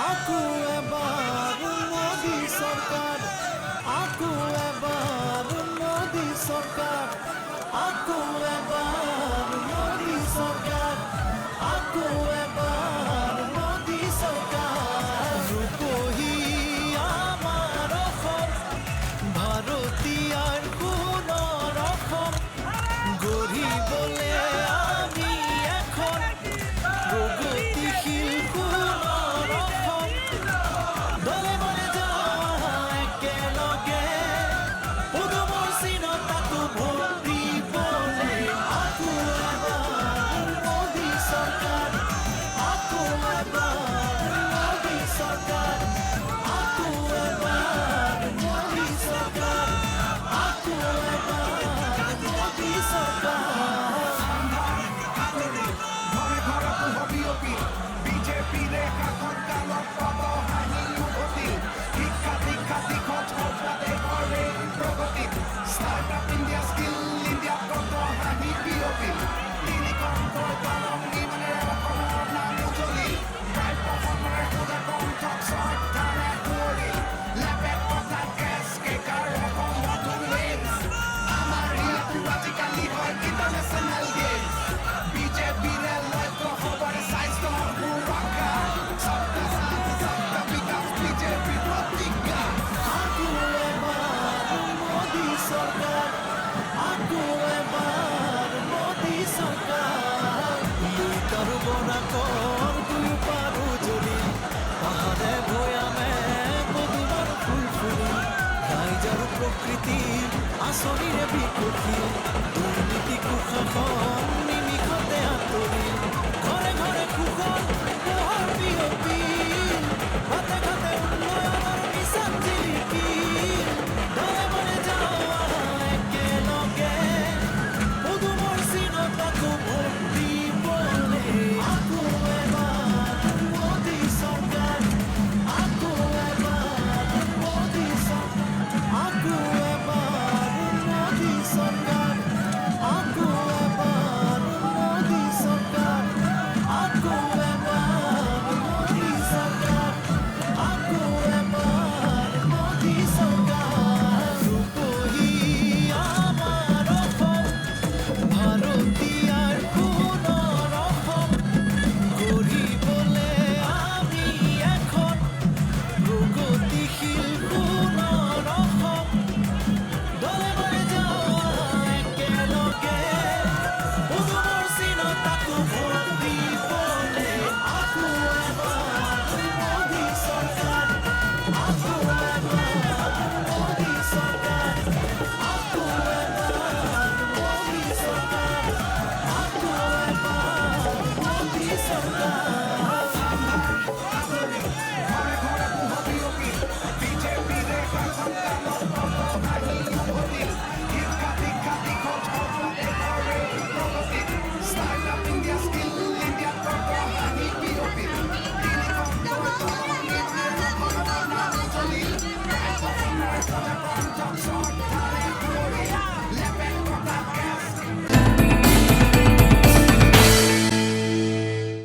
আকু এবার মোদি সরকার, আকু এবার মোদি সরকার, আকু এবার মোদি সরকার, আকু এবার মোদি সরকার। রূপহী আমার অসম, ভারতীয়ার কোন রকম গরিবলে আমি এখন প্রগতিশীল কোন রকম দলে মনে যাওয়া একেলগে পদুমৰ চিনতাকো ভোট দিবলে। আকু এবাৰ মোদী চৰকাৰ, আকু এবাৰ মোদী চৰকাৰ, আকু এবাৰ মোদী চৰকাৰ, আকু এবাৰ মোদী চৰকাৰ। বিজেপি ৰেখা সৰকাৰত পাব হাঁহি উভতি, শিক্ষা দীক্ষা দিশত সৰ্বাদে কৰে প্ৰগতি, ষ্টাৰ্টআপ ইণ্ডিয়া স্কিল ইণ্ডিয়াত কত হাঁহি বিয়পি, তিনিকণ্ঠৰ তৰংগী মানে অসমৰ নাম উজলি, প্ৰায় পূজা কণ্ঠক শ্ৰদ্ধাৰে কুঁৱলী, লেপেট পতাত কেচ কেকাৰ অসমতো লেন্স, আমাৰ ইয়াতো আজিকালি হয় ইণ্টাৰনেশ্যনেল গেমছ, বিজেপিৰে লক্ষ্য সবৰে স্বাস্থ্য সুৰক্ষা, সবকা সাথ সবকা বিকাশ বিজেপি প্ৰতিজ্ঞা। আকু এবাৰ মোদী চৰকাৰ, আকু এবাৰ মোদী চৰকাৰ। লুইতৰ বনাকৰ দুয়োপাৰো জ্বলি, পাহাৰে ভৈয়ামে পদুমৰ ফুল ফুলি, ৰাইজ আৰু প্ৰকৃতিৰ আঁচনিৰ